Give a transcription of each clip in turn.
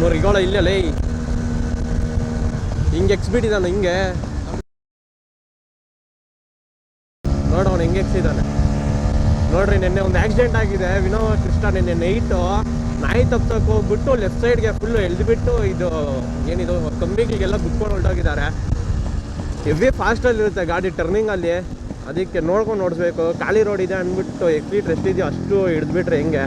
ಮುರಿಗೋಳ ಇಲ್ಲೇ ಹಿಂಗೆ ಎಕ್ಸ್ಬಿಟ್ಟಿದ್ದಾನೆ ಹಿಂಗೆ ನೋಡೋಣ ಹೆಂಗೆ ಎಕ್ಸಿದ್ದಾನೆ ನೋಡ್ರಿ. ನಿನ್ನೆ ಒಂದು ಆಕ್ಸಿಡೆಂಟ್ ಆಗಿದೆ ವಿನೋವ ಕೃಷ್ಣ. ನಿನ್ನೆ ನೈಟು ನಾಯಿ ತಪ್ಸಕ್ಕೆ ಹೋಗ್ಬಿಟ್ಟು ಲೆಫ್ಟ್ ಸೈಡ್ಗೆ ಫುಲ್ಲು ಎಳೆದ್ಬಿಟ್ಟು ಇದು ಏನಿದು ಕಂಬಿಗಳಿಗೆಲ್ಲ ಗುದ್ಕೊಂಡು ಹೊರಟೋಗಿದ್ದಾರೆ. ಹೆವಿ ಫಾಸ್ಟಲ್ಲಿರುತ್ತೆ ಗಾಡಿ ಟರ್ನಿಂಗಲ್ಲಿ, ಅದಕ್ಕೆ ನೋಡ್ಕೊಂಡು ಓಡಿಸ್ಬೇಕು. ಖಾಲಿ ರೋಡ್ ಇದೆ ಅಂದ್ಬಿಟ್ಟು ಎಕ್ಸ್ಲೀಟ್ರ್ ಎಷ್ಟಿದೆಯೋ ಅಷ್ಟು ಹಿಡಿದ್ಬಿಟ್ರೆ ಹೆಂಗೆ.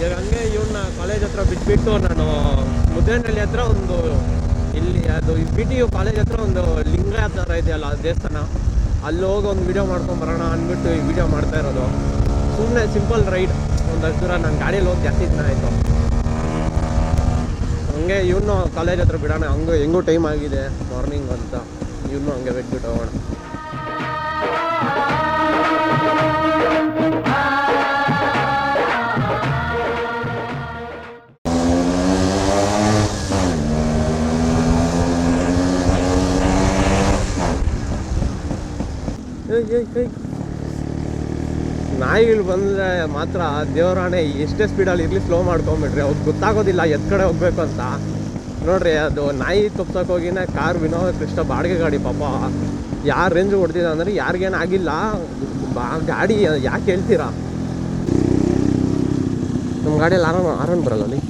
ಈಗ ಹಂಗೆ ಇವನ್ನ ಕಾಲೇಜ್ ಹತ್ರ ಬಿಟ್ಬಿಟ್ಟು ನಾನು ಮುದ್ದೇನಹಳ್ಳಿ ಹತ್ರ ಒಂದು ಇಲ್ಲಿ ಅದು ಬಿ ಟಿ ಯು ಕಾಲೇಜ್ ಹತ್ರ ಒಂದು ಲಿಂಗ ಥರ ಇದೆಯಲ್ಲ ದೇವಸ್ಥಾನ, ಅಲ್ಲಿ ಹೋಗಿ ಒಂದು ವೀಡಿಯೋ ಮಾಡ್ಕೊಂಬರೋಣ ಅಂದ್ಬಿಟ್ಟು ಈ ವಿಡಿಯೋ ಮಾಡ್ತಾ ಇರೋದು. ಸುಮ್ಮನೆ ಸಿಂಪಲ್ ರೈಡ್ ಒಂದಷ್ಟು ದೂರ. ನಾನು ಗಾಡಿಯಲ್ಲಿ ಹೋಗಿ ಜಾಸ್ತಿ ದಿನ ಆಯಿತು. ಹಂಗೆ ಇವನು ಕಾಲೇಜ್ ಹತ್ರ ಬಿಡೋಣ, ಹಂಗೆ ಹೆಂಗೂ ಟೈಮ್ ಆಗಿದೆ ಮಾರ್ನಿಂಗ್ ಅಂತ ಇವನು ಹಂಗೆ ಬಿಟ್ಬಿಟ್ಟು ಹೋಗೋಣ. ನಾಯಿಗಳು ಬಂದರೆ ಮಾತ್ರ ದೇವರಾಣೆ ಎಷ್ಟೇ ಸ್ಪೀಡಲ್ಲಿ ಇರಲಿ ಸ್ಲೋ ಮಾಡ್ಕೊಂಬಿಡ್ರಿ, ಅವ್ರಿಗೆ ಗೊತ್ತಾಗೋದಿಲ್ಲ ಎದ್ ಕಡೆ ಹೋಗ್ಬೇಕು ಅಂತ. ನೋಡ್ರಿ ಅದು ನಾಯಿ ತಪ್ಸಕ್ಕೆ ಹೋಗಿನೇ ಕಾರ್ ವಿನೋವ ಕೃಷ್ಣ ಬಾಡಿಗೆ ಗಾಡಿ ಪಾಪ ಯಾರು ರೇಂಜ್ ಹೊಡ್ತಿದ್ದ ಅಂದರೆ ಯಾರಿಗೇನು ಆಗಿಲ್ಲ. ಗಾಡಿ ಯಾಕೆ ಹೇಳ್ತೀರಾ, ನಮ್ಮ ಗಾಡಿಯಲ್ಲಿ ಆರನ್ ಬರಲ್ಲ ಅಲ್ಲಿ.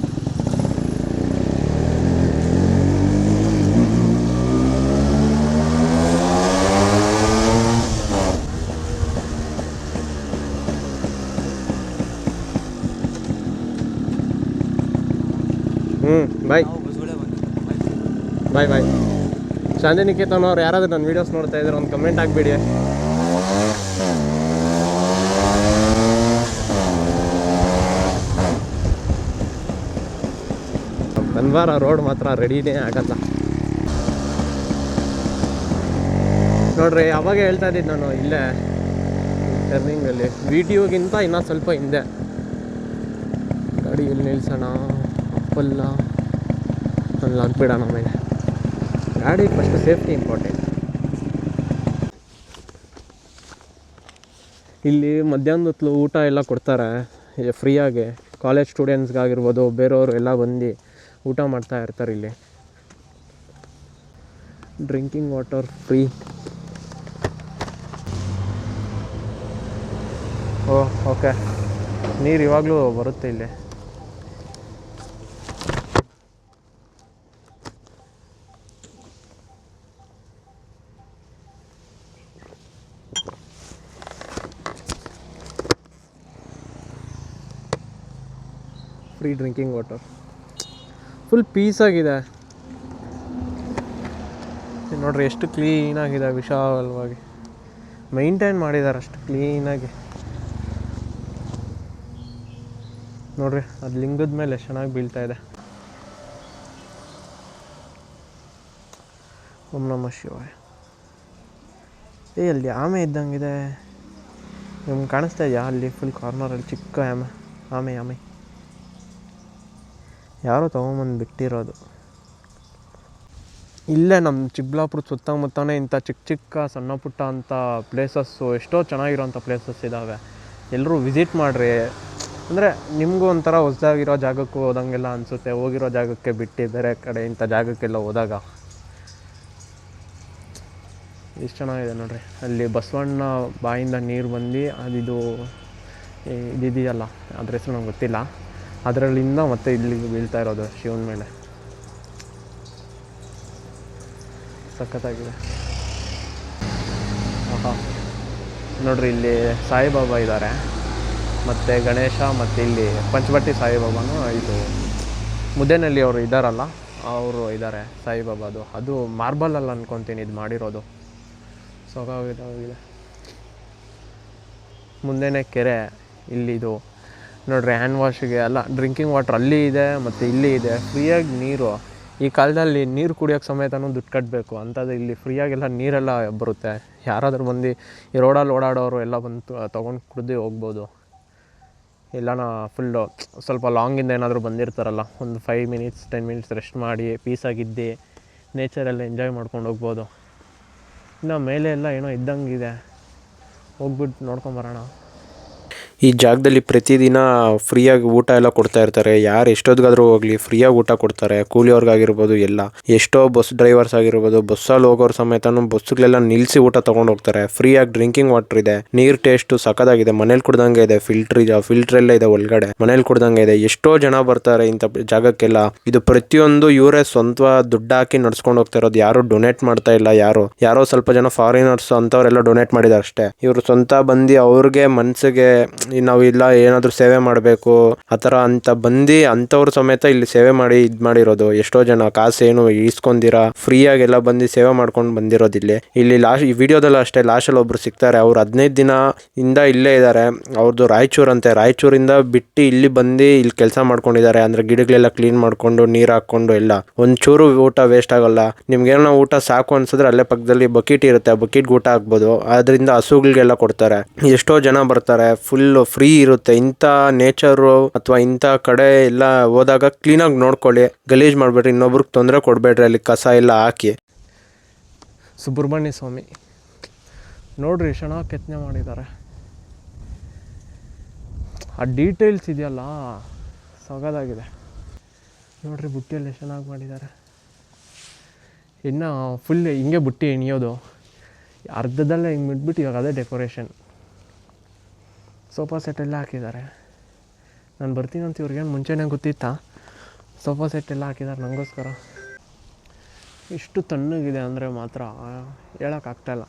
ಬಾಯ್ ಬಾಯ್ ಬಾಯ್. ಶಾಂತಿನಿಕೇತನ್ ಅವ್ರು ಯಾರಾದರೂ ನನ್ನ ವೀಡಿಯೋಸ್ ನೋಡ್ತಾ ಇದ್ದಾರೆ ಒಂದು ಕಮೆಂಟ್ ಹಾಕ್ಬಿಡಿ. ಬಂದ್ವಾರ ರೋಡ್ ಮಾತ್ರ ರೆಡಿನೇ ಆಗಲ್ಲ ನೋಡ್ರಿ. ಅವಾಗ ಹೇಳ್ತಾ ಇದ್ದಿದ್ದು ನಾನು ಇಲ್ಲೇ ಟರ್ನಿಂಗಲ್ಲಿ ವಿಡಿಯೋಗಿಂತ ಇನ್ನೂ ಸ್ವಲ್ಪ ಹಿಂದೆ ಗಾಡಿ ಇಲ್ಲಿ ನಿಲ್ಸೋಣ. ಅಪ್ಪಲ್ಲ ಅಲ್ಲಿ ಹಾಕ್ಬಿಡೋಣ ಆಮೇಲೆ. ಗಾಡಿ ಫಸ್ಟ್ ಸೇಫ್ಟಿ ಇಂಪಾರ್ಟೆಂಟ್. ಇಲ್ಲಿ ಮಧ್ಯಾಹ್ನದ ಹೊತ್ತು ಊಟ ಎಲ್ಲ ಕೊಡ್ತಾರೆ ಫ್ರೀಯಾಗಿ. ಕಾಲೇಜ್ ಸ್ಟೂಡೆಂಟ್ಸ್ಗಾಗಿರ್ಬೋದು ಬೇರೆಯವರು ಎಲ್ಲ ಬಂದು ಊಟ ಮಾಡ್ತಾ ಇರ್ತಾರೆ ಇಲ್ಲಿ. Drinking water free. ಓಕೆ, ನೀರು ಇವಾಗಲೂ ಬರುತ್ತೆ ಇಲ್ಲಿ. Free drinking water. ಫುಲ್ ಪೀಸಾಗಿದೆ ನೋಡ್ರಿ, ಎಷ್ಟು ಕ್ಲೀನಾಗಿದೆ, ವಿಶಾಲವಾಗಿ ಮೈಂಟೈನ್ ಮಾಡಿದ್ದಾರೆ ಅಷ್ಟು ಕ್ಲೀನಾಗಿ. ನೋಡ್ರಿ ಅದು ಲಿಂಗದ ಮೇಲೆ ಎಷ್ಟು ಚೆನ್ನಾಗಿ ಬೀಳ್ತಾ ಇದೆ. ಓಂ ನಮಃ ಶಿವಾಯ. ಅಲ್ಲಿ ಆಮೆ ಇದ್ದಂಗಿದೆ, ನಿಮ್ಗೆ ಕಾಣಿಸ್ತಾ ಇದೆಯಾ? ಅಲ್ಲಿ ಫುಲ್ ಕಾರ್ನರಲ್ಲಿ ಚಿಕ್ಕ ಆಮೆ ಯಾರೋ ತೊಗೊಂಬಂದು ಬಿಟ್ಟಿರೋದು. ಇಲ್ಲೇ ನಮ್ಮ ಚಿಕ್ಕಬಳ್ಳಾಪುರ ಸುತ್ತಮುತ್ತನೇ ಇಂಥ ಚಿಕ್ಕ ಸಣ್ಣ ಪುಟ್ಟ ಅಂಥ ಪ್ಲೇಸಸ್ಸು ಎಷ್ಟೋ ಚೆನ್ನಾಗಿರೋಂಥ ಪ್ಲೇಸಸ್ ಇದ್ದಾವೆ. ಎಲ್ಲರೂ ವಿಸಿಟ್ ಮಾಡಿರಿ. ಅಂದರೆ ನಿಮಗೂ ಒಂಥರ ಹೊಸದಾಗಿರೋ ಜಾಗಕ್ಕೂ ಹೋದಂಗೆಲ್ಲ ಅನಿಸುತ್ತೆ. ಹೋಗಿರೋ ಜಾಗಕ್ಕೆ ಬಿಟ್ಟು ಬೇರೆ ಕಡೆ ಇಂಥ ಜಾಗಕ್ಕೆಲ್ಲ ಹೋದಾಗ ಎಷ್ಟು ಚೆನ್ನಾಗಿದೆ ನೋಡ್ರಿ. ಅಲ್ಲಿ ಬಸವಣ್ಣ ಬಾಯಿಂದ ನೀರು ಬಂದು ಅದಿದು ಇದಿದೆಯಲ್ಲ, ಅದ್ರ ಹೆಸರು ನಂಗೆ ಗೊತ್ತಿಲ್ಲ, ಅದರಲ್ಲಿಂದ ಮತ್ತೆ ಇಲ್ಲಿಗೆ ಬೀಳ್ತಾ ಇರೋದು ಶಿವನ ಮೇಲೆ. ಸಖತ್ತಾಗಿದೆ. ನೋಡ್ರಿ ಇಲ್ಲಿ ಸಾಯಿಬಾಬಾ ಇದ್ದಾರೆ, ಮತ್ತು ಗಣೇಶ, ಮತ್ತು ಇಲ್ಲಿ ಪಂಚಬಟ್ಟಿ ಸಾಯಿಬಾಬಾನು, ಇದು ಮುದ್ದೇನಹಳ್ಳಿ ಅವರು ಇದ್ದಾರಲ್ಲ ಅವರು ಇದ್ದಾರೆ ಸಾಯಿಬಾಬಾದು. ಅದು ಮಾರ್ಬಲಲ್ಲಿ ಅಂದ್ಕೊತೀನಿ ಇದು ಮಾಡಿರೋದು. ಸೊಗಾಗಿದೆ. ಮುಂದೆನೇ ಕೆರೆ ಇಲ್ಲಿದು ನೋಡ್ರಿ. ಹ್ಯಾಂಡ್ ವಾಶಿಗೆ ಎಲ್ಲ ಡ್ರಿಂಕಿಂಗ್ ವಾಟ್ರ್ ಅಲ್ಲಿ ಇದೆ ಮತ್ತು ಇಲ್ಲಿ ಇದೆ. ಫ್ರೀಯಾಗಿ ನೀರು. ಈ ಕಾಲದಲ್ಲಿ ನೀರು ಕುಡಿಯೋಕ್ಕೆ ಸಮೇತನೂ ದುಡ್ಡು ಕಟ್ಟಬೇಕು ಅಂಥದ್ದು ಇಲ್ಲಿ ಫ್ರೀಯಾಗೆಲ್ಲ ನೀರೆಲ್ಲ ಬರುತ್ತೆ. ಯಾರಾದರೂ ಬಂದು ಈ ರೋಡಲ್ಲಿ ಓಡಾಡೋರು ಎಲ್ಲ ಬಂದು ತೊಗೊಂಡು ಕುಡ್ದು ಹೋಗ್ಬೋದು. ಎಲ್ಲನ ಫುಲ್ಲು ಸ್ವಲ್ಪ ಲಾಂಗಿಂದ ಏನಾದರೂ ಬಂದಿರ್ತಾರಲ್ಲ, ಒಂದು 5 ಮಿನಿಟ್ಸ್ 10 ಮಿನಿಟ್ಸ್ ರೆಸ್ಟ್ ಮಾಡಿ ಪೀಸಾಗಿದ್ದು ನೇಚರೆಲ್ಲ ಎಂಜಾಯ್ ಮಾಡ್ಕೊಂಡು ಹೋಗ್ಬೋದು. ಇನ್ನು ಮೇಲೆ ಎಲ್ಲ ಏನೋ ಇದ್ದಂಗಿದೆ, ಹೋಗ್ಬಿಟ್ಟು ನೋಡ್ಕೊಂಬರೋಣ. ಈ ಜಾಗದಲ್ಲಿ ಪ್ರತಿದಿನ ಫ್ರೀಯಾಗಿ ಊಟ ಎಲ್ಲ ಕೊಡ್ತಾ ಇರ್ತಾರೆ. ಯಾರು ಎಷ್ಟೊತ್ತಿಗಾದ್ರೂ ಹೋಗ್ಲಿ ಫ್ರೀಯಾಗಿ ಊಟ ಕೊಡ್ತಾರೆ. ಕೂಲಿಯವ್ರಿಗಾಗಿರ್ಬೋದು, ಎಲ್ಲ ಎಷ್ಟೋ ಬಸ್ ಡ್ರೈವರ್ಸ್ ಆಗಿರ್ಬೋದು, ಬಸ್ಸಲ್ಲಿ ಹೋಗೋರು ಸಮೇತನೂ ಬಸ್ಸುಗಳೆಲ್ಲ ನಿಲ್ಲಿಸಿ ಊಟ ತೊಗೊಂಡು ಹೋಗ್ತಾರೆ. ಫ್ರೀಯಾಗಿ ಡ್ರಿಂಕಿಂಗ್ ವಾಟರ್ ಇದೆ, ನೀರು ಟೇಸ್ಟು ಸಖತ್ತಾಗಿದೆ, ಮನೇಲಿ ಕುಡ್ದಂಗೆ ಇದೆ, ಫಿಲ್ಟರ್ ಎಲ್ಲ ಇದೆ ಒಳಗಡೆ, ಮನೇಲಿ ಕುಡ್ದಂಗೆ ಇದೆ. ಎಷ್ಟೋ ಜನ ಬರ್ತಾರೆ ಇಂಥ ಜಾಗಕ್ಕೆಲ್ಲ. ಇದು ಪ್ರತಿಯೊಂದು ಇವರೇ ಸ್ವಂತ ದುಡ್ಡು ಹಾಕಿ ನಡ್ಸ್ಕೊಂಡು ಹೋಗ್ತಾ ಇರೋದು. ಯಾರು ಡೊನೇಟ್ ಮಾಡ್ತಾ ಇಲ್ಲ. ಯಾರೋ ಸ್ವಲ್ಪ ಜನ ಫಾರಿನರ್ಸ್ ಅಂಥವ್ರೆಲ್ಲ ಡೊನೇಟ್ ಮಾಡಿದ್ದಾರೆ ಅಷ್ಟೇ. ಇವರು ಸ್ವಂತ ಬಂದು ಅವ್ರಿಗೆ ಮನಸ್ಸಿಗೆ ನಾವು ಇಲ್ಲ ಏನಾದರೂ ಸೇವೆ ಮಾಡಬೇಕು ಆ ಥರ ಅಂತ ಬಂದು ಅಂಥವ್ರು ಸಮೇತ ಇಲ್ಲಿ ಸೇವೆ ಮಾಡಿ ಇದು ಮಾಡಿರೋದು. ಎಷ್ಟೋ ಜನ ಕಾಸೇನು ಈಸ್ಕೊಂಡಿರ ಫ್ರೀಯಾಗೆಲ್ಲ ಬಂದು ಸೇವೆ ಮಾಡ್ಕೊಂಡು ಬಂದಿರೋದು. ಇಲ್ಲಿ ಲಾಸ್ಟ್ ಈ ವಿಡಿಯೋದಲ್ಲೂ ಅಷ್ಟೇ, ಲಾಸ್ಟಲ್ಲಿ ಒಬ್ರು ಸಿಗ್ತಾರೆ. ಅವ್ರು 15 ದಿನ ಇಂದ ಇಲ್ಲೇ ಇದ್ದಾರೆ. ಅವ್ರದ್ದು ರಾಯಚೂರಿಂದ ಬಿಟ್ಟು ಇಲ್ಲಿ ಬಂದು ಇಲ್ಲಿ ಕೆಲಸ ಮಾಡ್ಕೊಂಡಿದ್ದಾರೆ. ಅಂದರೆ ಗಿಡಗಳೆಲ್ಲ ಕ್ಲೀನ್ ಮಾಡ್ಕೊಂಡು ನೀರು ಹಾಕ್ಕೊಂಡು ಎಲ್ಲ. ಒಂಚೂರು ಊಟ ವೇಸ್ಟ್ ಆಗಲ್ಲ. ನಿಮ್ಗೇನೋ ಊಟ ಸಾಕು ಅನ್ಸಿದ್ರೆ ಅಲ್ಲೇ ಪಕ್ಕದಲ್ಲಿ ಬಕೆಟ್ ಇರುತ್ತೆ, ಆ ಬಕೆಟ್ಗೆ ಊಟ ಹಾಕ್ಬೋದು. ಅದರಿಂದ ಹಸುಗಳಿಗೆಲ್ಲ ಕೊಡ್ತಾರೆ. ಎಷ್ಟೋ ಜನ ಬರ್ತಾರೆ, ಫುಲ್ ಫ್ರೀ ಇರುತ್ತೆ. ಇಂಥ ನೇಚರು ಅಥವಾ ಇಂಥ ಕಡೆ ಎಲ್ಲ ಹೋದಾಗ ಕ್ಲೀನಾಗಿ ನೋಡ್ಕೊಳ್ಳಿ, ಗಲೀಜು ಮಾಡಬೇಡ್ರಿ, ಇನ್ನೊಬ್ರಿಗೆ ತೊಂದರೆ ಕೊಡಬೇಡ್ರಿ. ಅಲ್ಲಿ ಕಸ ಎಲ್ಲ ಹಾಕಿ. ಸುಬ್ರಹ್ಮಣ್ಯ ಸ್ವಾಮಿ ನೋಡ್ರಿ ಚೆನ್ನಾಗಿ ಕೆತ್ತನೆ ಮಾಡಿದ್ದಾರೆ. ಆ ಡೀಟೇಲ್ಸ್ ಇದೆಯಲ್ಲ ಸಗದಾಗಿದೆ ನೋಡ್ರಿ. ಬುಟ್ಟಿಯಲ್ಲಿ ಚೆನ್ನಾಗಿ ಮಾಡಿದ್ದಾರೆ. ಇನ್ನು ಫುಲ್ ಹಿಂಗೆ ಬುಟ್ಟಿ ಎಣಿಯೋದು, ಅರ್ಧದಲ್ಲೇ ಹಿಂಗೆ ಬಿಟ್ಬಿಟ್ಟು ಇವಾಗ ಅದೇ ಡೆಕೋರೇಷನ್. ಸೋಫಾ ಸೆಟ್ ಎಲ್ಲ ಹಾಕಿದ್ದಾರೆ. ನಾನು ಬರ್ತೀನಿ ಅಂತ ಇವ್ರಿಗೇನು ಮುಂಚೆನೇ ಗೊತ್ತಿತ್ತಾ? ಸೋಫಾ ಸೆಟ್ ಎಲ್ಲ ಹಾಕಿದ್ದಾರೆ ನನಗೋಸ್ಕರ. ಇಷ್ಟು ತಣ್ಣಗಿದೆ ಅಂದರೆ ಮಾತ್ರ ಹೇಳೋಕ್ಕಾಗ್ತಾಯಿಲ್ಲ.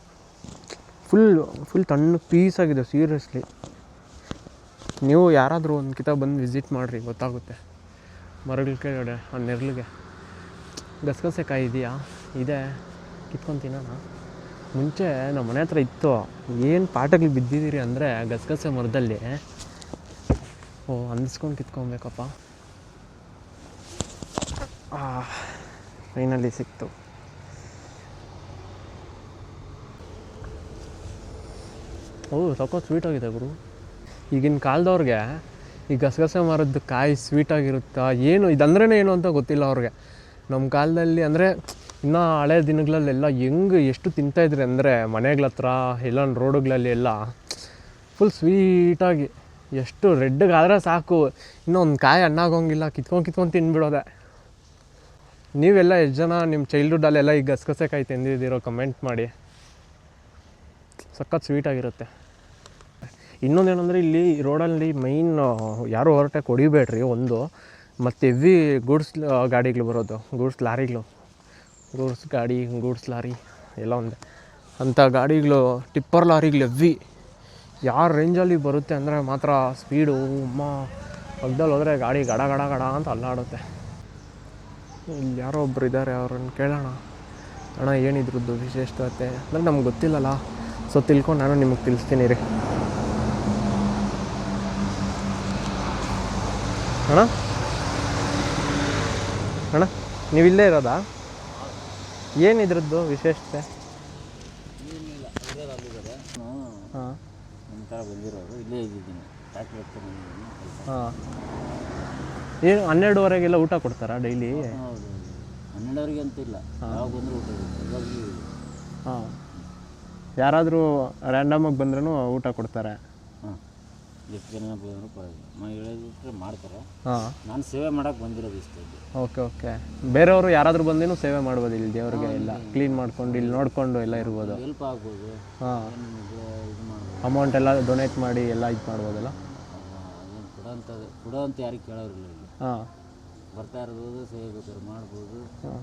ಫುಲ್ ತಣ್ಣಗೆ ಪೀಸಾಗಿದೆ ಸೀರಿಯಸ್ಲಿ. ನೀವು ಯಾರಾದರೂ ಒಂದು ಕಿತ ಬಂದು ವಿಸಿಟ್ ಮಾಡಿರಿ, ಗೊತ್ತಾಗುತ್ತೆ. ಮರಗಳ ಕೆಳಗಡೆ ಆ ನೆರಳಿಗೆ ಗಸಗಸೆಕಾಯಿ ಇದೆಯಾ? ಇದೆ, ಕಿತ್ಕೊಂಡು ತಿನ್ನೋಣ. ಮುಂಚೆ ನಮ್ಮ ಮನೆ ಹತ್ರ ಇತ್ತು. ಏನು ಪಾಠಗಳು ಬಿದ್ದಿದ್ದೀರಿ ಅಂದರೆ ಗಸಗಸೆ ಮರದಲ್ಲಿ. ಅಂದಿಸ್ಕೊಂಡು ಕಿತ್ಕೊಬೇಕಪ್ಪ. ಫೈನಲಿ ಸಿಕ್ತು. ಸ್ವಲ್ಪ ಸ್ವೀಟಾಗಿದೆ ಗುರು. ಈಗಿನ ಕಾಲದವ್ರಿಗೆ ಈ ಗಸಗಸೆ ಮರದ್ದು ಕಾಯಿ ಸ್ವೀಟಾಗಿರುತ್ತಾ ಏನು, ಇದಂದ್ರೇ ಏನು ಅಂತ ಗೊತ್ತಿಲ್ಲ ಅವ್ರಿಗೆ. ನಮ್ಮ ಕಾಲದಲ್ಲಿ ಅಂದರೆ ಇನ್ನೂ ಹಳೆ ದಿನಗಳಲ್ಲೆಲ್ಲ ಎಷ್ಟು ತಿಂತಾಯಿದ್ರಿ ಅಂದರೆ ಮನೆಗಳ ಹತ್ರ ಎಲ್ಲ ರೋಡುಗಳಲ್ಲಿ ಎಲ್ಲ ಫುಲ್ ಸ್ವೀಟಾಗಿ ಎಷ್ಟು ರೆಡ್ಗಾದರೆ ಸಾಕು, ಇನ್ನೂ ಒಂದು ಕಾಯಿ ಹಣ್ಣಾಗೋಂಗಿಲ್ಲ, ಕಿತ್ಕೊಂಡು ತಿಂದ್ಬಿಡೋದೆ. ನೀವೆಲ್ಲ ಎಷ್ಟು ಜನ ನಿಮ್ಮ ಚೈಲ್ಡ್ಹುಡ್ಡಲ್ಲೆಲ್ಲ ಈ ಗಸಗಸೆಕಾಯಿ ತಿಂದಿದ್ದೀರೋ ಕಮೆಂಟ್ ಮಾಡಿ. ಸಖತ್ ಸ್ವೀಟಾಗಿರುತ್ತೆ. ಇನ್ನೊಂದೇನೆಂದರೆ ಇಲ್ಲಿ ರೋಡಲ್ಲಿ ಮೈನ್ ಯಾರು ಓವರ್ಟೇಕ್ ಹೊಡಿಬೇಡ್ರಿ ಒಂದು. ಮತ್ತು ಹೆವಿ ಗೂಡ್ಸ್ ಗಾಡಿಗಳು ಬರೋದು, ಗೂಡ್ಸ್ ಲಾರಿಗಳು, ಗೂಡ್ಸ್ ಗಾಡಿ, ಗೂಡ್ಸ್ ಲಾರಿ ಎಲ್ಲ ಒಂದೇ. ಅಂಥ ಗಾಡಿಗಳು, ಟಿಪ್ಪರ್ ಲಾರಿಗಳು ಹೆವಿ ಯಾರು ರೇಂಜಲ್ಲಿ ಬರುತ್ತೆ ಅಂದರೆ ಮಾತ್ರ ಸ್ಪೀಡು ಪಕ್ಕದಲ್ಲಿ ಹೋದರೆ ಗಾಡಿ ಗಡ ಗಡ ಗಡ ಅಂತ ಅಲ್ಲಾಡುತ್ತೆ. ಇಲ್ಲಿ ಯಾರೋ ಒಬ್ರು ಇದ್ದಾರೆ, ಅವ್ರನ್ನ ಕೇಳೋಣ. ಅಣ್ಣ ಏನಿದ್ರದ್ದು ವಿಶೇಷತೆ ಅಂದರೆ ನಮ್ಗೆ ಗೊತ್ತಿಲ್ಲಲ್ಲ, ಸೊ ತಿಳ್ಕೊಂಡು ನಾನು ನಿಮಗೆ ತಿಳಿಸ್ತೀನಿ ರೀ. ಅಣ್ಣ ನೀವಿಲ್ಲೇ ಇರೋದಾ? ಏನಿದ್ರದ್ದು ವಿಶೇಷತೆ? ಹಾಂ, ಹಾಂ. ಏನು 12ವರೆಗೆಲ್ಲ ಊಟ ಕೊಡ್ತಾರಾ ಡೈಲಿ? 12ವರೆಗೆ ಅಂತ ಇಲ್ಲ, ಹಾಂ. ಯಾರಾದರೂ ರ್ಯಾಂಡಮಾಗಿ ಬಂದ್ರೂ ಊಟ ಕೊಡ್ತಾರೆ? ಹಾಂ, ಎಷ್ಟು ಜನ ಬಂದರೂ ಪರವಾಗಿಲ್ಲ, ಹೇಳಿದ್ರೆ ಮಾಡ್ತಾರೆ. ಹಾಂ, ನಾನು ಸೇವೆ ಮಾಡೋಕ್ಕೆ ಬಂದಿರೋದು ಇಷ್ಟ. ಓಕೆ. ಬೇರೆಯವರು ಯಾರಾದರೂ ಬಂದೇನು ಸೇವೆ ಮಾಡ್ಬೋದು ಇಲ್ಲಿ ದೇವ್ರಿಗೆ ಎಲ್ಲ ಕ್ಲೀನ್ ಮಾಡ್ಕೊಂಡು ಇಲ್ಲಿ ನೋಡಿಕೊಂಡು ಎಲ್ಲ ಇರ್ಬೋದು, ಹೆಲ್ಪ್ ಆಗ್ಬೋದು. ಹಾಂ, ಇದು ಮಾಡ್ಬೋದು, ಅಮೌಂಟ್ ಎಲ್ಲ ಡೊನೇಟ್ ಮಾಡಿ ಎಲ್ಲ ಇದು ಮಾಡ್ಬೋದಲ್ಲ. ಅದೇನು ಕೊಡೋ ಅಂತ ಯಾರಿಗೆ ಕೇಳೋರಿಲ್ಲ ಇಲ್ಲಿ. ಹಾಂ, ಬರ್ತಾ ಇರ್ಬೋದು, ಸೇವೆ ಬೇಕಾದ್ರೆ ಮಾಡ್ಬೋದು. ಹಾಂ.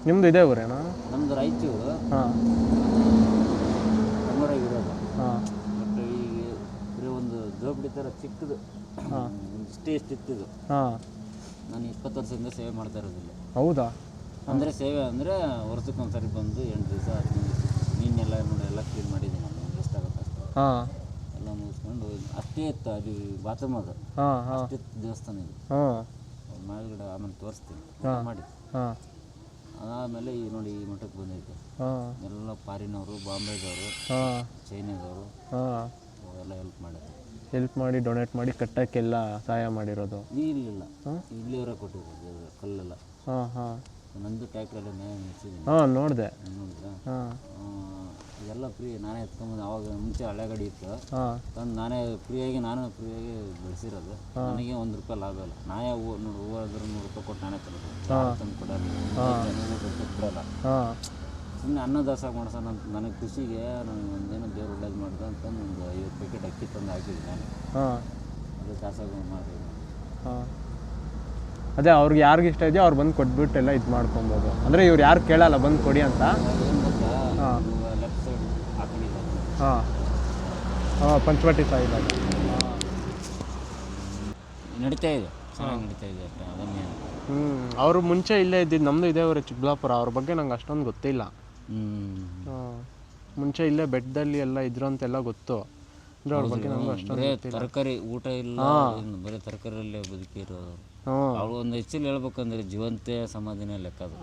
ನಿಮ್ಮದು ಇದೇ ಊರೇನಾ? ನಮ್ಮದು ರಾಯಚೂರು. ಹಾಂ, ನಮ್ಮೂರಾಗಿರೋದು. ಹಾಂ. ಬಟ್ ಈಗ ಬರೀ ಒಂದು ಜೋಬಡಿ ಥರ ಚಿಕ್ಕದು, ಹಾಂ, ಇಷ್ಟಿದ್ದು. ಹಾಂ. ನಾನು 20 ವರ್ಷದಿಂದ ಸೇವೆ ಮಾಡ್ತಾ ಇರೋದಿಲ್ಲ. ಹೌದಾ? ಅಂದರೆ ಸೇವೆ ಅಂದರೆ ವರ್ಷಕ್ಕೊಂದ್ಸರಿ ಬಂದು 8 ದಿವಸ 15 ದಿವಸ ನೀನೆಲ್ಲ ನೋಡಿ ಎಲ್ಲ ಕ್ಲೀನ್ ಮಾಡಿದ್ದೀನಿ. ನಾನು ಎಷ್ಟಾಗುತ್ತೆ ಅಷ್ಟು ಹಾಂ, ಎಲ್ಲ ಮುಗಿಸ್ಕೊಂಡು ಅಷ್ಟೇ ಇತ್ತು. ಅಲ್ಲಿ ಬಾತ್ರೂಮ್ ಅದು ಹಾಂ, ಹಾಂ, ಅಷ್ಟಿತ್ತು ದೇವಸ್ಥಾನ ಇದು. ಹಾಂ, ಮೇಲ್ಗಡೆ ಆಮೇಲೆ ತೋರಿಸ್ತೀನಿ ಮಾಡಿ. ಹಾಂ, ಅದಾದಮೇಲೆ ಈ ನೋಡಿ ಈ ಮಠಕ್ಕೆ ಬಂದಿದ್ದೆ. ಹಾಂ, ಎಲ್ಲ ಫಾರಿನವರು, ಬಾಂಬೆದವರು, ಹಾಂ, ಚೈನಾದವರು ಹಾಂ. ಎಲ್ಲ ಹೆಲ್ಪ್ ಮಾಡಿದ್ರು. ಹೆಲ್ಪ್ ಮಾಡಿ ಡೊನೇಟ್ ಮಾಡಿ ಕಟ್ಟೋಕ್ಕೆಲ್ಲ ಸಹಾಯ ಮಾಡಿರೋದು. ನೀರಿಲ್ಲ, ಇಲ್ಲಿಯವರೇ ಕೊಟ್ಟಿರೋದು ಕಲ್ಲೆಲ್ಲ. ಹಾಂ, ಹಾಂ. ನಂದು ಟ್ಯಾಕ್ಟ್ರೆಲ್ಲ ನ್ಯಾಯ ನಿಲ್ಸಿದ್ದೀನಿ. ಹಾಂ, ನೋಡಿದೆ. ಹಾಂ ಇದೆಲ್ಲ ಫ್ರೀ ನಾನೇ ಎತ್ಕೊಂಬಂದು. ಅವಾಗ ಮುಂಚೆ ಹಳೆ ಗಾಡಿ ಇತ್ತು, ಹಾಂ ತಂದು ನಾನೇ ಫ್ರೀಯಾಗಿ ಬೆಳೆಸಿರೋದು. ನನಗೆ ₹1 ಲಾಭ ಇಲ್ಲ. ನಾನೇ ಹೂವು ಆದ್ರೆ ₹100 ಕೊಟ್ಟು ನಾನೇ ತರೋದು, ತಂದು ಕೊಡಲ್ಲ. ಹಾಂ ಸುಮ್ಮನೆ ಅನ್ನದಾಸ ಮಾಡ್ಸೋಣ ಅಂತ ನನಗೆ ಖುಷಿಗೆ ನನಗೆ ಒಂದೇನೋ ದೇವ್ರು ಒಳ್ಳೇದು ಮಾಡ್ದೆ ಅಂತಂದು ಒಂದು 50 ಪ್ಯಾಕೆಟ್ ಅಕ್ಕಿ ತಂದು ಹಾಕಿದ್ದೆ ನಾನು. ಹಾಂ ಅದು ಕಾಸಾಗಿ ಮಾಡಿ. ಹಾಂ ಅದೇ ಅವ್ರಿಗೆ ಯಾರಿಗೆ ಇಷ್ಟ ಇದೆಯೋ ಅವ್ರು ಬಂದು ಕೊಟ್ಬಿಟ್ಟು ಎಲ್ಲ ಇದು ಮಾಡ್ಕೊಬೋದು. ಅಂದರೆ ಇವ್ರು ಯಾರು ಕೇಳಲ್ಲ ಬಂದು ಕೊಡಿ ಅಂತ. ಏನು ಗೊತ್ತಾ, ಹಾಂ ಲೆಫ್ಟ್ ಸೈಡ್ ಹಾಕೊಂಡಿದ್ದಾರೆ. ಹಾಂ ಹಾಂ ಪಂಚವಟಿ ಸಾಯಿದಾಗ ನಡೀತಾ ಇದೆ, ಚೆನ್ನಾಗಿ ನಡೀತಾ ಇದೆ ಅಷ್ಟೇ, ಅದನ್ನೇ. ಅವರು ಮುಂಚೆ ಇಲ್ಲೇ ಇದ್ದಿದ್ದು, ನಮ್ಮದು ಇದೇ ಊರು ಚಿಕ್ಕಬಳ್ಳಾಪುರ. ಅವ್ರ ಬಗ್ಗೆ ನಂಗೆ ಅಷ್ಟೊಂದು ಗೊತ್ತಿಲ್ಲ. ಮುಂಚೆ ಇಲ್ಲೇ ಬೆಟ್ಟದಲ್ಲಿ ಎಲ್ಲ ಇದ್ರು ಅಂತೆಲ್ಲ ಗೊತ್ತು, ಅಂದರೆ ಅವ್ರ ಬಗ್ಗೆ ನಂಗೆ ಅಷ್ಟೊಂದು ಗೊತ್ತಿಲ್ಲ. ತರಕಾರಿ ಊಟ ಇಲ್ಲ, ಬರೀ ತರಕಾರಿಯಲ್ಲೇ ಬದುಕಿರೋದು. ಅವ್ರು ಒಂದು ಹೆಚ್ಚಲ್ಲಿ ಹೇಳ್ಬೇಕಂದ್ರೆ ಜೀವಂತೆ ಸಮಾಧಿನೇ ಲೆಕ್ಕ ಅದು.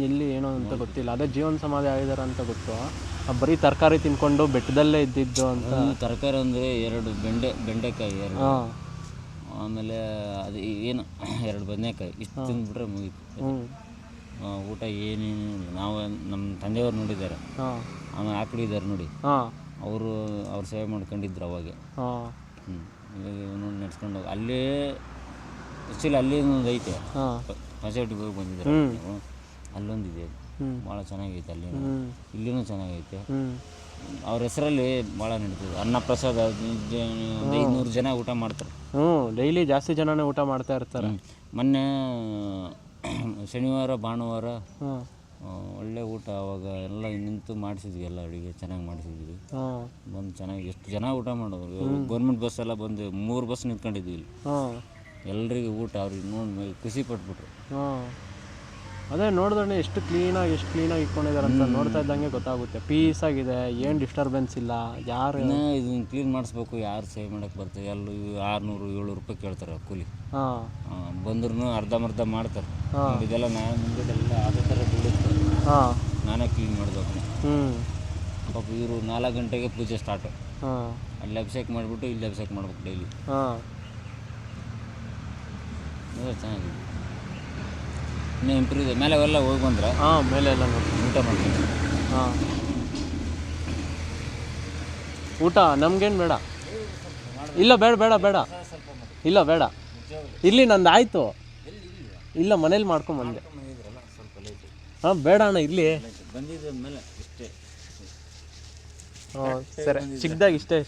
ಎಲ್ಲಿ ಏನೋ ಅಂತ ಗೊತ್ತಿಲ್ಲ. ಅದೇ ಜೀವನ ಸಮಾಧಿ ಆಗಿದಾರ ಅಂತ ಗೊತ್ತು. ಬರೀ ತರಕಾರಿ ತಿನ್ಕೊಂಡು ಬೆಟ್ಟದಲ್ಲೇ ಇದ್ದಿದ್ದು ಅಂತ. ತರಕಾರಿ ಅಂದರೆ 2 ಬೆಂಡೆಕಾಯಿ, 2 ಆಮೇಲೆ ಅದು ಏನು 2 ಬದನೆಕಾಯಿ, ಇಷ್ಟು ತಿಂದ್ಬಿಟ್ರೆ ಮುಗೀತು. ಊಟ ಏನೇನು ನಾವು ನಮ್ಮ ತಂದೆಯವ್ರು ನೋಡಿದ್ದಾರೆ, ಆಮೇಲೆ ಹಾಕಿದ್ದಾರೆ ನೋಡಿ, ಅವರು ಸೇವೆ ಮಾಡ್ಕೊಂಡಿದ್ರು ಅವಾಗೆ. ನೋಡಿ ನಡ್ಸ್ಕೊಂಡು ಹೋಗಿ ಅಲ್ಲೇ ಆ್ಯಕ್ಚುಲಿ ಅಲ್ಲಿ ಒಂದು ಐತೆ, ಪಂಚಾಯತಿಗೆ ಹೋಗಿ ಬಂದಿದ್ದಾರೆ, ಅಲ್ಲೊಂದಿದೆ ಭಾಳ ಚೆನ್ನಾಗೈತೆ. ಅಲ್ಲಿ ಇಲ್ಲಿನೂ ಚೆನ್ನಾಗೈತೆ. ಅವ್ರ ಹೆಸರಲ್ಲಿ ಭಾಳ ನಡೀತದೆ. ಅನ್ನಪ್ರಸಾದ 500 ಜನ ಊಟ ಮಾಡ್ತಾರೆ. ಡೈಲಿ ಜಾಸ್ತಿ ಜನನೇ ಊಟ ಮಾಡ್ತಾ ಇರ್ತಾರೆ. ಮೊನ್ನೆ ಶನಿವಾರ ಭಾನುವಾರ ಒಳ್ಳೆ ಊಟ. ಅವಾಗ ಎಲ್ಲ ನಿಂತು ಮಾಡಿಸಿದ್ವಿ, ಎಲ್ಲ ಅಡುಗೆ ಚೆನ್ನಾಗಿ ಮಾಡಿಸಿದ್ವಿ. ಬಂದು ಚೆನ್ನಾಗಿ ಎಷ್ಟು ಜನ ಊಟ ಮಾಡೋದು. ಗೌರ್ಮೆಂಟ್ ಬಸ್ ಎಲ್ಲ ಬಂದು 3 ಬಸ್ ನಿಂತ್ಕೊಂಡಿದ್ವಿ ಇಲ್ಲಿ. ಎಲ್ರಿಗೂ ಊಟ ಅವ್ರಿಗೆ ನೋಡಿ ಖುಷಿ ಪಟ್ಬಿಟ್ರು. ಅದೇ ನೋಡಿದ್ರೆ ಎಷ್ಟು ಕ್ಲೀನಾಗಿ ಇಟ್ಕೊಂಡಿದ್ದಾರೆ ಅಂತ ನೋಡ್ತಾ ಇದ್ದಂಗೆ ಗೊತ್ತಾಗುತ್ತೆ. ಪೀಸಾಗಿದೆ, ಏನು ಡಿಸ್ಟರ್ಬೆನ್ಸ್ ಇಲ್ಲ. ಯಾರು ಇದನ್ನು ಕ್ಲೀನ್ ಮಾಡಿಸ್ಬೇಕು, ಯಾರು ಸೇವ್ ಮಾಡೋಕ್ಕೆ ಬರ್ತಾರೆ. ಎಲ್ಲ 600-700 ಕೇಳ್ತಾರೆ ಕೂಲಿ. ಬಂದ್ರೂ ಅರ್ಧಂಬರ್ಧ ಮಾಡ್ತಾರೆ. ಇದೆಲ್ಲ ನಾನು ಮುಂದೆಲ್ಲ ಅದೇ ಥರ ಬಿಡುತ್ತೆ, ನಾನೇ ಕ್ಲೀನ್ ಮಾಡಬೇಕು. ಪಾಪ ಇವರು 4 ಗಂಟೆಗೆ ಪೂಜೆ ಸ್ಟಾರ್ಟು. ಅಲ್ಲಿ ಅಭಿಷೇಕ ಮಾಡಿಬಿಟ್ಟು ಇಲ್ಲಿ ಅಭಿಷೇಕ ಮಾಡ್ಬೇಕು ಡೈಲಿ. ಚೆನ್ನಾಗಿದೆ, ಇನ್ನೂ ಇಂಪ್ರೂವ್ ಇದೆ. ಮೇಲೆ ಎಲ್ಲ ಹೋಗಿ ಬಂದ್ರೆ ಮೇಲೆ ಎಲ್ಲ ಊಟ ಮಾಡ್ತೀನಿ. ಊಟ ನಮ್ಗೇನು ಬೇಡ, ಇಲ್ಲ ಬೇಡ ಇಲ್ಲ ಬೇಡ, ಇಲ್ಲಿ ನಂದು ಆಯಿತು. ಇಲ್ಲ ಮನೇಲಿ ಮಾಡ್ಕೊಂಬಂದೆ. ಬೇಡ ಅಣ್ಣ ಇಲ್ಲಿ ಬಂದಿದ್ದ ಮೇಲೆ ಇಷ್ಟೇ. ಸರಿ, ಚಿಕ್ಕದಾಗಿ ಇಷ್ಟೇ.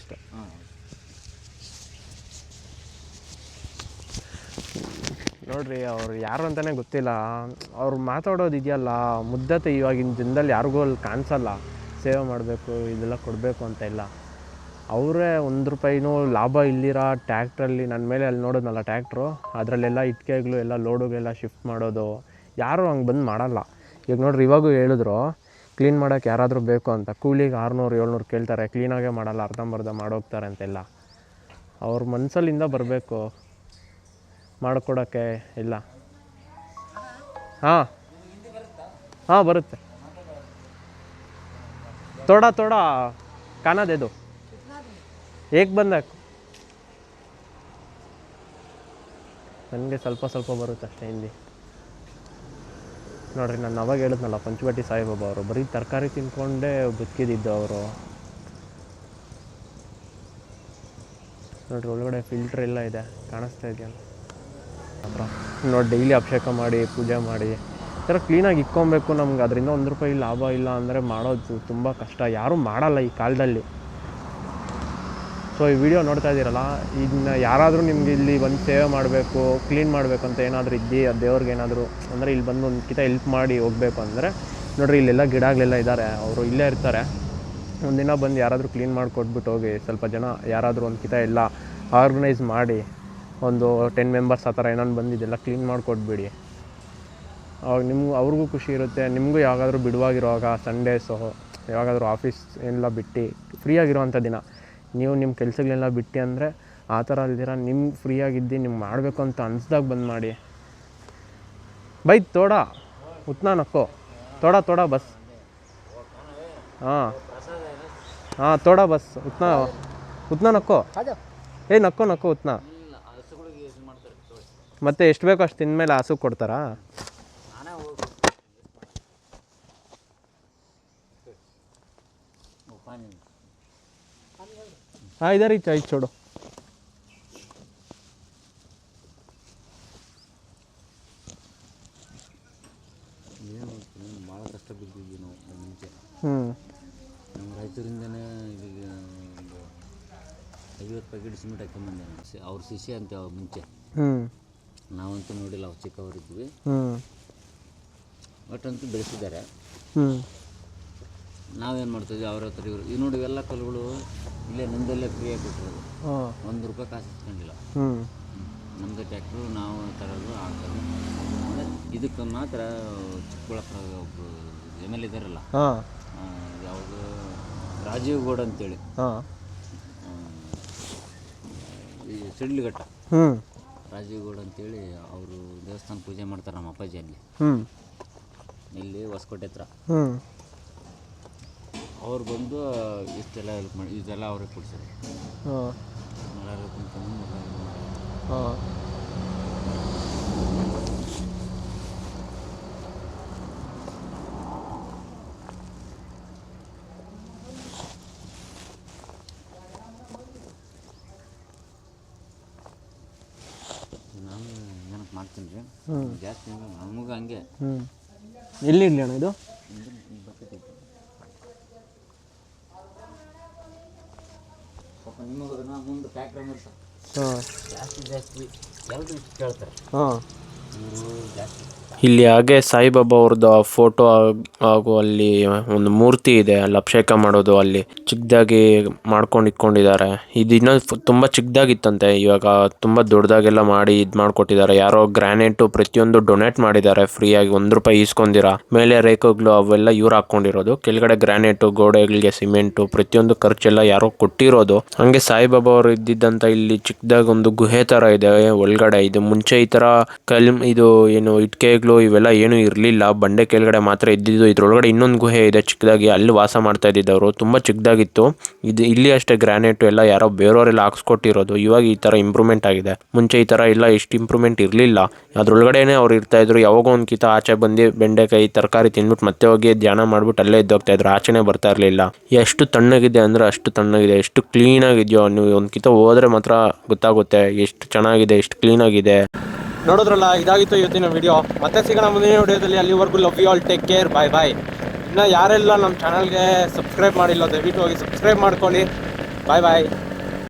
ನೋಡ್ರಿ, ಅವ್ರು ಯಾರು ಅಂತಲೇ ಗೊತ್ತಿಲ್ಲ. ಅವ್ರು ಮಾತಾಡೋದು ಇದೆಯಲ್ಲ, ಮುದ್ದತೆ ಇವಾಗಿನ ಜನದಲ್ಲಿ ಯಾರಿಗೂ ಅಲ್ಲಿ ಕಾಣಿಸಲ್ಲ. ಸೇವೆ ಮಾಡಬೇಕು, ಇದೆಲ್ಲ ಕೊಡಬೇಕು ಅಂತ ಇಲ್ಲ. ಅವರೇ ₹1 ಲಾಭ ಇಲ್ಲಿರೋ ಟ್ಯಾಕ್ಟ್ರಲ್ಲಿ, ನನ್ನ ಮೇಲೆ ಅಲ್ಲಿ ನೋಡೋದನಲ್ಲ ಟ್ಯಾಕ್ಟ್ರು, ಅದರಲ್ಲೆಲ್ಲ ಇಟ್ಕೆಗಳು ಎಲ್ಲ ಲೋಡುಗೆಲ್ಲ ಶಿಫ್ಟ್ ಮಾಡೋದು. ಯಾರೂ ಹಂಗೆ ಬಂದು ಮಾಡಲ್ಲ. ಈಗ ನೋಡ್ರಿ, ಇವಾಗೂ ಹೇಳಿದ್ರು ಕ್ಲೀನ್ ಮಾಡೋಕ್ಕೆ ಯಾರಾದರೂ ಬೇಕು ಅಂತ. ಕೂಲಿಗೆ 600-700 ಕೇಳ್ತಾರೆ, ಕ್ಲೀನಾಗೇ ಮಾಡಲ್ಲ, ಅರ್ಧಂಬರ್ಧ ಮಾಡೋಗ್ತಾರೆ ಅಂತೆಲ್ಲ. ಅವ್ರ ಮನಸ್ಸಲ್ಲಿಂದ ಬರಬೇಕು ಮಾಡಿಕೊಡೋಕ್ಕೆ. ಇಲ್ಲ ಹಾಂ ಬರುತ್ತೆ. ಥೋಡಾ ಖಾನಾ ದೇ ದೋ, ಏಕ್ ಬಂದಾಕು. ನನಗೆ ಸ್ವಲ್ಪ ಬರುತ್ತೆ ಅಷ್ಟೇ ಹಿಂದಿ. ನೋಡ್ರಿ, ನಾನು ಅವಾಗ ಹೇಳಿದ್ನಲ್ಲ ಪಂಚವಟಿ ಸಾಯಿಬಾಬಾ ಅವರು ಬರೀ ತರಕಾರಿ ತಿನ್ಕೊಂಡೇ ಬದುಕಿದ್ದು ಅವರು. ನೋಡ್ರಿ, ಒಳಗಡೆ ಫಿಲ್ಟ್ರ್ ಎಲ್ಲ ಇದೆ, ಕಾಣಿಸ್ತಾ ಇದೆಯಲ್ಲ ಹತ್ರ. ನೋಡಿ, ಡೈಲಿ ಅಭಿಷೇಕ ಮಾಡಿ ಪೂಜೆ ಮಾಡಿ ಈ ಥರ ಕ್ಲೀನಾಗಿ ಇಕ್ಕೊಬೇಕು. ನಮ್ಗೆ ಅದರಿಂದ ₹1 ಲಾಭ ಇಲ್ಲ ಅಂದರೆ ಮಾಡೋದು ತುಂಬ ಕಷ್ಟ. ಯಾರೂ ಮಾಡಲ್ಲ ಈ ಕಾಲದಲ್ಲಿ. ಸೊ ಈ ವಿಡಿಯೋ ನೋಡ್ತಾ ಇದ್ದೀರಲ್ಲ, ಇದನ್ನ ಯಾರಾದರೂ ನಿಮ್ಗೆ ಇಲ್ಲಿ ಬಂದು ಸೇವೆ ಮಾಡಬೇಕು, ಕ್ಲೀನ್ ಮಾಡಬೇಕು ಅಂತ ಏನಾದರೂ ದೇವ್ರಿಗೆ ಏನಾದರೂ ಅಂದರೆ ಇಲ್ಲಿ ಬಂದು ಒಂದು ಕಿತ ಹೆಲ್ಪ್ ಮಾಡಿ ಹೋಗಬೇಕು ಅಂದರೆ ನೋಡಿರಿ, ಇಲ್ಲೆಲ್ಲ ಗಿಡಗಳೆಲ್ಲ ಇದ್ದಾರೆ. ಅವರು ಇಲ್ಲೇ ಇರ್ತಾರೆ. ಒಂದಿನ ಬಂದು ಯಾರಾದರೂ ಕ್ಲೀನ್ ಮಾಡಿ ಕೊಟ್ಬಿಟ್ಟು ಹೋಗಿ. ಸ್ವಲ್ಪ ಜನ ಯಾರಾದರೂ ಒಂದು ಕಿತ ಎಲ್ಲ ಆರ್ಗನೈಸ್ ಮಾಡಿ, ಒಂದು 10 ಮೆಂಬರ್ಸ್ ಆ ಥರ ಏನಾದ್ರು ಬಂದಿದ್ದೆಲ್ಲ ಕ್ಲೀನ್ ಮಾಡಿಕೊಟ್ಬಿಡಿ. ಅವಾಗ ಅವ್ರಿಗೂ ಖುಷಿ ಇರುತ್ತೆ. ನಿಮಗೂ ಯಾವಾಗಾದರೂ ಬಿಡುವಾಗಿರುವಾಗ, ಸಂಡೇಸು ಯಾವಾಗಾದರೂ ಆಫೀಸ್ ಎಲ್ಲ ಬಿಟ್ಟು ಫ್ರೀಯಾಗಿರುವಂಥ ದಿನ, ನೀವು ನಿಮ್ಮ ಕೆಲಸಗಳೆಲ್ಲ ಬಿಟ್ಟು ಅಂದರೆ ಆ ಥರ ಅಲ್ದಿರ ನಿಮ್ಗೆ ಫ್ರೀಯಾಗಿದ್ದು ನಿಮ್ಗೆ ಮಾಡಬೇಕು ಅಂತ ಅನ್ಸ್ದಾಗ ಬಂದು ಮಾಡಿ. ಬೈ ತೋಡಾ ಉತ್ನಾ ನಕ್ಕೋ, ತೋಡಾ ಬಸ್. ತೋಡಾ ಬಸ್ ಉತ್ನಾ ನಕ್ಕೋ. ನಕ್ಕೋ ಉತ್ನಾ. ಮತ್ತೆ ಎಷ್ಟು ಬೇಕೋ ಅಷ್ಟು ತಿಂದಮೇಲೆ ಹಸು ಕೊಡ್ತಾರಾ? हाँ इधर ही चाहिए छोड़ो ಭಾಳ ಕಷ್ಟ ಬಿದ್ದಿದ್ವಿ ನಾವು ಮುಂಚೆ. ಹ್ಞೂ ನಮ್ಮ ರಾಯಚೂರಿಂದನೇ ಇಲ್ಲಿಗೆ ಒಂದು 50 ಪ್ಯಾಕೆಟ್ ಸಿಮೆಂಟ್ ಹಾಕೊಂಬಂದೆ. ಅವ್ರ ಶಿಷ್ಯ ಅಂತ ಅವ್ರು ಮುಂಚೆ, ಹ್ಞೂ ನಾವಂತೂ ನೋಡಿಲ್ಲ, ಅವ್ರು ಚಿಕ್ಕವರಿದ್ವಿ. ಹ್ಞೂ ಒಟ್ಟಂತೂ ಬೆಳೆಸಿದ್ದಾರೆ. ಹ್ಞೂ ನಾವೇನು ಮಾಡ್ತಿದ್ವಿ ಅವ್ರ ಹತ್ರ ಇವರು ಇದು ನೋಡಿ, ಇವೆಲ್ಲ ಕಲ್ಲುಗಳು ಇಲ್ಲೇ ನಮ್ಮದಲ್ಲೇ ಫ್ರೀಯಾಗಿ ಕೊಟ್ಟಿರೋದು. ಹಾಂ 1 ರೂಪಾಯಿ ಕಾಸು ಇಸ್ಕೊಂಡಿಲ್ಲ. ಹ್ಞೂ ನಮ್ಮದು ಟ್ಯಾಕ್ಟ್ರು ನಾವು ತರೋದು ಹಾಕೋದು. ಇದಕ್ಕೆ ಮಾತ್ರ ಚಿಕ್ಕಬಳ್ಳಾಪುರ ಒಬ್ಬರು MLA ಇದ್ದಾರಲ್ಲ, ಹಾಂ ಯಾವುದು ರಾಜೀವ್ ಗೌಡ ಅಂತೇಳಿ, ಹಾಂ ಈ ಸಿಡ್ಲಿಘಟ್ಟ ಹ್ಞೂ ರಾಜೀವ್ ಗೌಡ ಅಂತೇಳಿ ಅವರು ದೇವಸ್ಥಾನ ಪೂಜೆ ಮಾಡ್ತಾರೆ ನಮ್ಮ ಅಪ್ಪಾಜಿ ಅಲ್ಲಿ, ಹ್ಞೂ ಇಲ್ಲಿ ಹೊಸಕೋಟೆ ಹತ್ರ. ಹ್ಞೂ ಅವ್ರು ಬಂದು ಇಷ್ಟೆಲ್ಲ ಹೆಲ್ಪ್ ಮಾಡಿ, ಇದೆಲ್ಲ ಅವ್ರಿಗೆ ಕೊಡ್ತಾರೆ. ಹಾಂ ಎಲ್ಲರೂ ಕುಂತ್ಕೊಂಡು ಹಾಂ ನಾನು ಏನಕ್ಕೆ ಮಾಡ್ತೀನಿ ರೀ ಜಾಸ್ತಿ ನಮಗೆ ಹಂಗೆ. ಹ್ಞೂ ಎಲ್ಲಿ ಇರಲಿ ಅಣ್ಣ ಇದು? ಸ್ವಲ್ಪ ನಿಮಗೆ ನಾ ಮುಂದೆ ಫ್ಯಾಕ್ಟ್ರಿ ಮಾಡ್ತಾರೆ. ಹಾಂ ಜಾಸ್ತಿ ಎಲ್ಲರೂ ಇಷ್ಟು ಕೇಳ್ತಾರೆ. ಹಾಂ ಇವರು ಜಾಸ್ತಿ ಇಲ್ಲಿ ಹಾಗೆ ಸಾಯಿಬಾಬಾ ಅವ್ರದ್ದು ಫೋಟೋ ಹಾಗೂ ಅಲ್ಲಿ ಒಂದು ಮೂರ್ತಿ ಇದೆ, ಅಲ್ಲಿ ಅಭಿಷೇಕ ಮಾಡೋದು ಅಲ್ಲಿ ಚಿಕ್ಕದಾಗಿ ಮಾಡ್ಕೊಂಡು ಇಟ್ಕೊಂಡಿದ್ದಾರೆ. ಇದಿನ್ನೂ ತುಂಬ ಚಿಕ್ಕದಾಗಿತ್ತಂತೆ, ಇವಾಗ ತುಂಬ ದೊಡ್ಡದಾಗೆಲ್ಲ ಮಾಡಿ ಇದು ಮಾಡಿಕೊಟ್ಟಿದ್ದಾರೆ. ಯಾರೋ ಗ್ರಾನೈಟು ಪ್ರತಿಯೊಂದು ಡೊನೇಟ್ ಮಾಡಿದ್ದಾರೆ ಫ್ರೀಯಾಗಿ, 1 ರೂಪಾಯಿ ಈಸ್ಕೊಂಡಿರ. ಮೇಲೆ ರೇಖೆಗಳು ಅವೆಲ್ಲ ಇವ್ರು ಹಾಕ್ಕೊಂಡಿರೋದು, ಕೆಳಗಡೆ ಗ್ರಾನೈಟು, ಗೋಡೆಗಳಿಗೆ ಸಿಮೆಂಟು, ಪ್ರತಿಯೊಂದು ಖರ್ಚೆಲ್ಲ ಯಾರೋ ಕೊಟ್ಟಿರೋದು. ಹಂಗೆ ಸಾಯಿಬಾಬಾ ಅವರು ಇದ್ದಿದ್ದಂತ ಇಲ್ಲಿ ಚಿಕ್ಕದಾಗಿ ಒಂದು ಗುಹೆ ಥರ ಇದೆ ಒಳಗಡೆ. ಇದು ಮುಂಚೆ ಈ ಥರ ಇದು ಏನು ಇಟ್ಕೆಗಳು ಇವೆಲ್ಲ ಏನೂ ಇರಲಿಲ್ಲ, ಬಂಡೆ ಕೆಳಗಡೆ ಮಾತ್ರ ಇದ್ದಿದ್ದು. ಇದ್ರೊಳಗಡೆ ಇನ್ನೊಂದು ಗುಹೆ ಇದೆ ಚಿಕ್ಕದಾಗಿ, ಅಲ್ಲಿ ವಾಸ ಮಾಡ್ತಾ ಇದ್ದಿದ್ದವರು. ತುಂಬ ಚಿಕ್ಕದಾಗಿತ್ತು ಇದು. ಇಲ್ಲಿ ಅಷ್ಟೇ ಗ್ರಾನೈಟು ಎಲ್ಲ ಯಾರೋ ಬೇರೆಯವರೆಲ್ಲ ಹಾಕ್ಸ್ಕೊಟ್ಟಿರೋದು. ಇವಾಗ ಈ ಥರ ಇಂಪ್ರೂವ್ಮೆಂಟ್ ಆಗಿದೆ. ಮುಂಚೆ ಈ ಥರ ಎಲ್ಲ ಇಷ್ಟು ಇಂಪ್ರೂವ್ಮೆಂಟ್ ಇರಲಿಲ್ಲ. ಅದ್ರೊಳಗಡೆನೇ ಅವ್ರು ಇರ್ತಾಯಿದ್ರು. ಯಾವಾಗೋ ಒಂದು ಕಿತ ಆಚೆ ಬಂದು ಬೆಂಡೆಕಾಯಿ ತರಕಾರಿ ತಿಂದ್ಬಿಟ್ಟು ಮತ್ತೆ ಹೋಗಿ ಧ್ಯಾನ ಮಾಡ್ಬಿಟ್ಟು ಅಲ್ಲೇ ಇದ್ದೋಗ್ತಾಯಿದ್ರು, ಆಚೆನೇ ಬರ್ತಾ ಇರಲಿಲ್ಲ. ಎಷ್ಟು ತಣ್ಣಗಿದೆ ಅಂದರೆ ಅಷ್ಟು ತಣ್ಣಗಿದೆ, ಎಷ್ಟು ಕ್ಲೀನಾಗಿದೆಯೋ. ನೀವು ಒಂದು ಕಿತ ಹೋದರೆ ಮಾತ್ರ ಗೊತ್ತಾಗುತ್ತೆ ಎಷ್ಟು ಚೆನ್ನಾಗಿದೆ, ಎಷ್ಟು ಕ್ಲೀನಾಗಿದೆ. ನೋಡಿದ್ರಲ್ಲ, ಇದಾಗಿತ್ತು ಇವತ್ತಿನ ವಿಡಿಯೋ. ಮತ್ತೆ ಸಿಗೋಣ ಮುಂದಿನ ವಿಡಿಯೋದಲ್ಲಿ. ಅಲ್ಲಿವರೆಗೂ love you all, take care, bye bye. ಇನ್ನು ಯಾರೆಲ್ಲ ನಮ್ಮ ಚಾನಲ್ಗೆ ಸಬ್ಸ್ಕ್ರೈಬ್ ಮಾಡಿಲ್ಲ ದಯವಿಟ್ಟು ಹೋಗಿ ಸಬ್ಸ್ಕ್ರೈಬ್ ಮಾಡ್ಕೊಳ್ಳಿ. ಬಾಯ್ ಬಾಯ್.